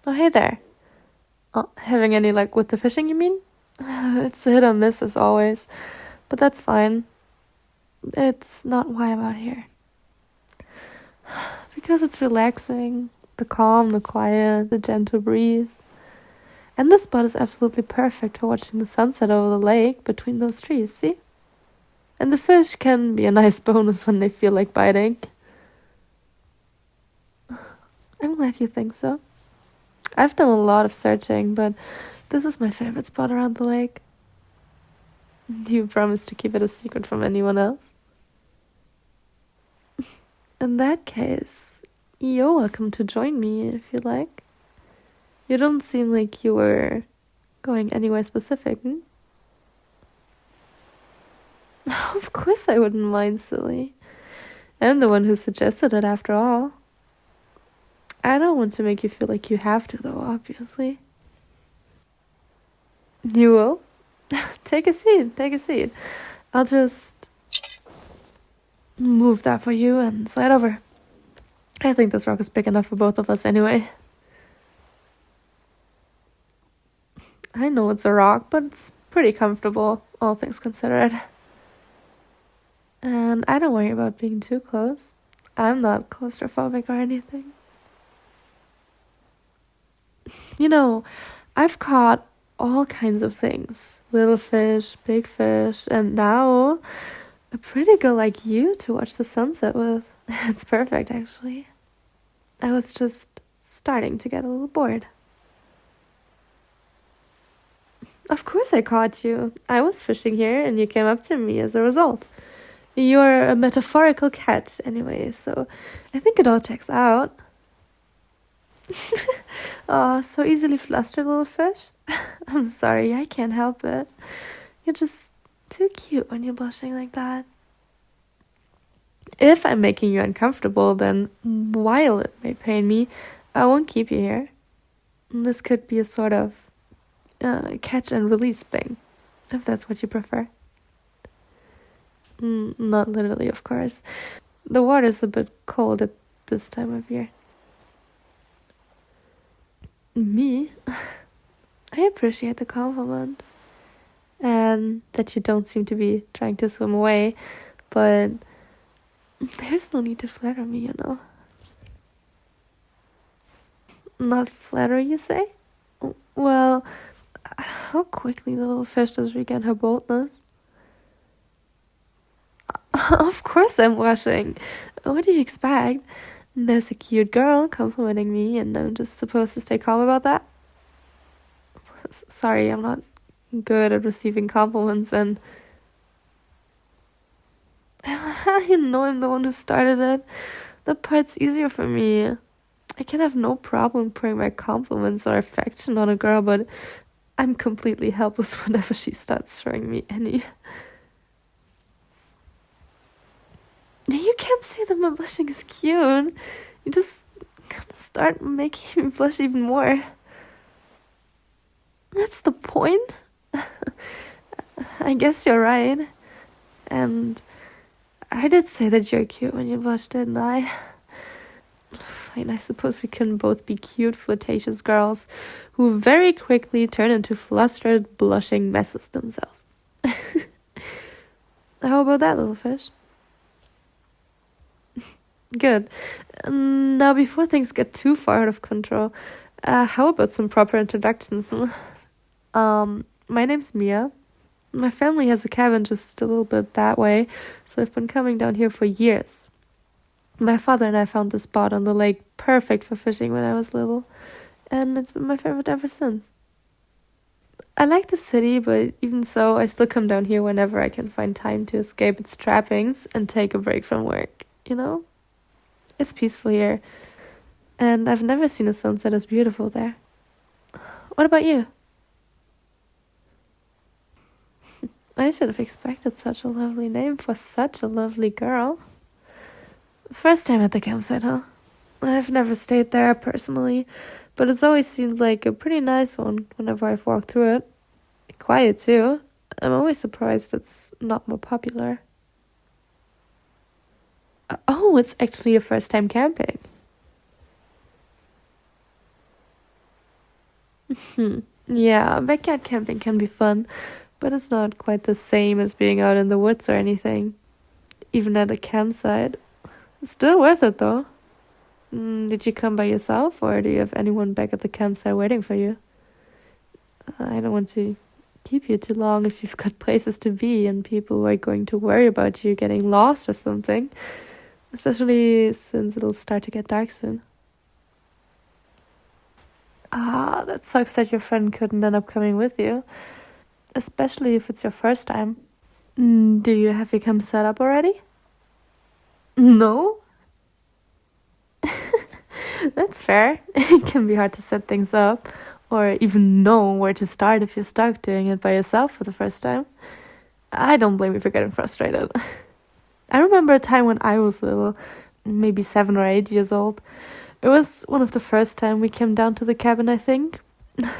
Oh, hey there. Oh, having any luck with the fishing, you mean? It's a hit or miss as always, but that's fine. It's not why I'm out here. Because it's relaxing. The calm, the quiet, the gentle breeze. And this spot is absolutely perfect for watching the sunset over the lake between those trees, see? And the fish can be a nice bonus when they feel like biting. I'm glad you think so. I've done a lot of searching, but this is my favorite spot around the lake. Do you promise to keep it a secret from anyone else? In that case, you're welcome to join me if you like. You don't seem like you were going anywhere specific, hmm? Of course I wouldn't mind, silly. I'm the one who suggested it after all. I don't want to make you feel like you have to, though, obviously. You will? Take a seat. I'll just move that for you and slide over. I think this rock is big enough for both of us anyway. I know it's a rock, but it's pretty comfortable, all things considered. And I don't worry about being too close. I'm not claustrophobic or anything. You know, I've caught all kinds of things. Little fish, big fish, and now a pretty girl like you to watch the sunset with. It's perfect, actually. I was just starting to get a little bored. Of course I caught you. I was fishing here and you came up to me as a result. You're a metaphorical catch anyway, so I think it all checks out. Oh, so easily flustered, little fish. I'm sorry, I can't help it. You're just too cute when you're blushing like that. If I'm making you uncomfortable, then while it may pain me, I won't keep you here. This could be a sort of catch and release thing, if that's what you prefer. Not literally, of course. The water's a bit cold at this time of year. Me? I appreciate the compliment. And that you don't seem to be trying to swim away, but there's no need to flatter me, you know. Not flatter, you say? Well, how quickly the little fish does regain her boldness. Of course I'm blushing. What do you expect? There's a cute girl complimenting me and I'm just supposed to stay calm about that? Sorry, I'm not good at receiving compliments and... You know I'm the one who started it. The part's easier for me. I can have no problem pouring my compliments or affection on a girl, but I'm completely helpless whenever she starts showing me any... You can't say that my blushing is cute. You just gotta start making me blush even more. That's the point. I guess you're right. And I did say that you're cute when you blush, didn't I? Fine, I suppose we can both be cute, flirtatious girls who very quickly turn into flustered, blushing messes themselves. How about that, little fish? Good. Now, before things get too far out of control, how about some proper introductions? My name's Mia. My family has a cabin just a little bit that way, so I've been coming down here for years. My father and I found this spot on the lake perfect for fishing when I was little, and it's been my favorite ever since. I like the city, but even so, I still come down here whenever I can find time to escape its trappings and take a break from work, you know? It's peaceful here, and I've never seen a sunset as beautiful there. What about you? I should have expected such a lovely name for such a lovely girl. First time at the campsite, huh? I've never stayed there personally, but it's always seemed like a pretty nice one whenever I've walked through it. Quiet too. I'm always surprised it's not more popular. Oh, it's actually your first time camping. Yeah, backyard camping can be fun, but it's not quite the same as being out in the woods or anything, even at a campsite. Still worth it though. Did you come by yourself, or do you have anyone back at the campsite waiting for you? I don't want to keep you too long if you've got places to be and people are going to worry about you getting lost or something, especially since it'll start to get dark soon. Ah, that sucks that your friend couldn't end up coming with you, especially if it's your first time. Do you have your camp set up already? No? That's fair. It can be hard to set things up or even know where to start if you're stuck doing it by yourself for the first time. I don't blame you for getting frustrated. I remember a time when I was little, maybe 7 or 8 years old. It was one of the first time we came down to the cabin, I think.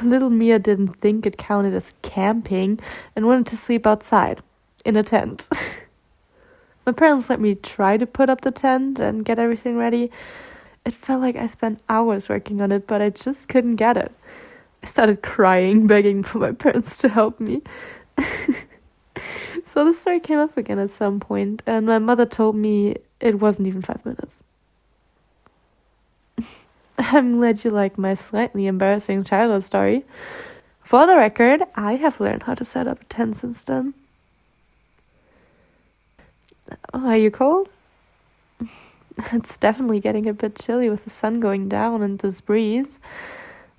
Little Mia didn't think it counted as camping and wanted to sleep outside, in a tent. My parents let me try to put up the tent and get everything ready. It felt like I spent hours working on it, but I just couldn't get it. I started crying, begging for my parents to help me. So the story came up again at some point, and my mother told me it wasn't even 5 minutes. I'm glad you like my slightly embarrassing childhood story. For the record, I have learned how to set up a tent since then. Oh, are you cold? It's definitely getting a bit chilly with the sun going down and this breeze.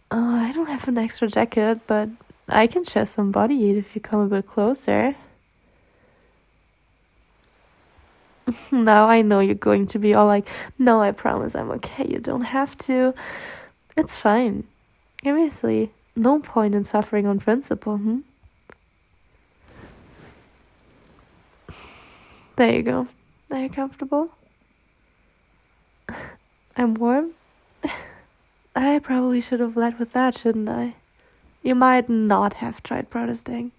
I don't have an extra jacket, but I can share some body heat if you come a bit closer. Now I know you're going to be all like, no, I promise I'm okay, you don't have to. It's fine. Seriously, no point in suffering on principle, There you go. Are you comfortable? I'm warm? I probably should have led with that, shouldn't I? You might not have tried protesting.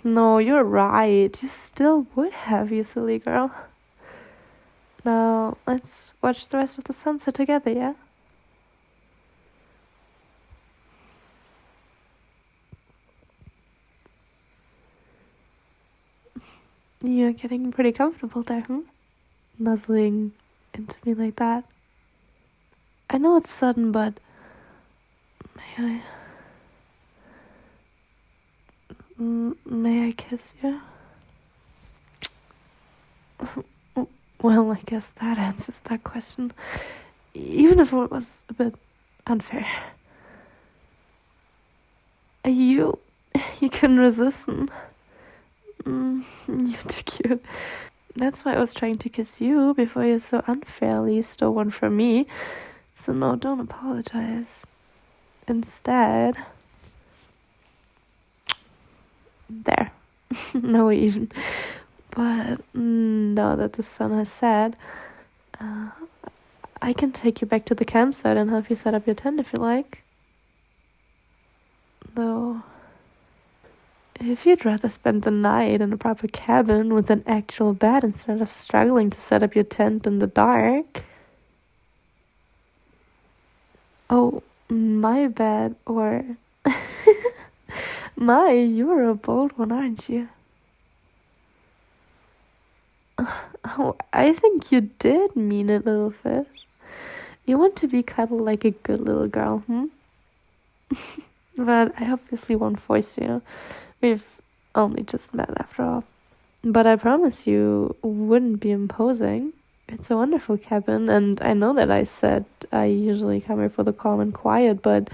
No, you're right. You still would have, you silly girl. Now, let's watch the rest of the sunset together, yeah? You're getting pretty comfortable there, Nuzzling into me like that. I know it's sudden, but may I kiss you? Well, I guess that answers that question, even if it was a bit unfair. You couldn't resist. You're too cute. That's why I was trying to kiss you before you so unfairly stole one from me. So no, don't apologize. Instead, there. No even. But now that the sun has set, I can take you back to the campsite and help you set up your tent if you like. Though, if you'd rather spend the night in a proper cabin with an actual bed instead of struggling to set up your tent in the dark. Oh, my bad, or... you're a bold one, aren't you? Oh, I think you did mean it, little fish. You want to be cuddled like a good little girl, But I obviously won't force you. We've only just met after all. But I promise you wouldn't be imposing. It's a wonderful cabin, and I know that I said I usually come here for the calm and quiet, but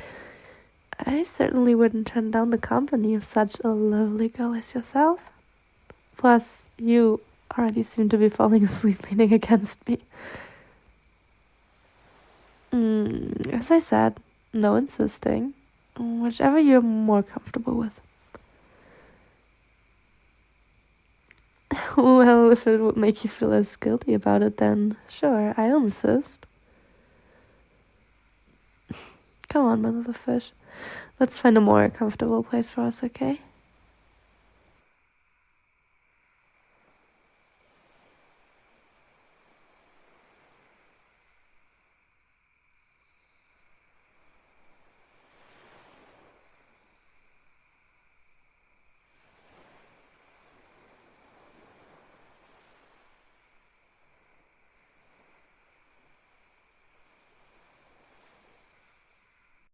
I certainly wouldn't turn down the company of such a lovely girl as yourself. Plus, you already seem to be falling asleep leaning against me. As I said, no insisting. Whichever you're more comfortable with. Well, if it would make you feel less guilty about it, then sure, I'll insist. Come on, my little fish. Let's find a more comfortable place for us, okay?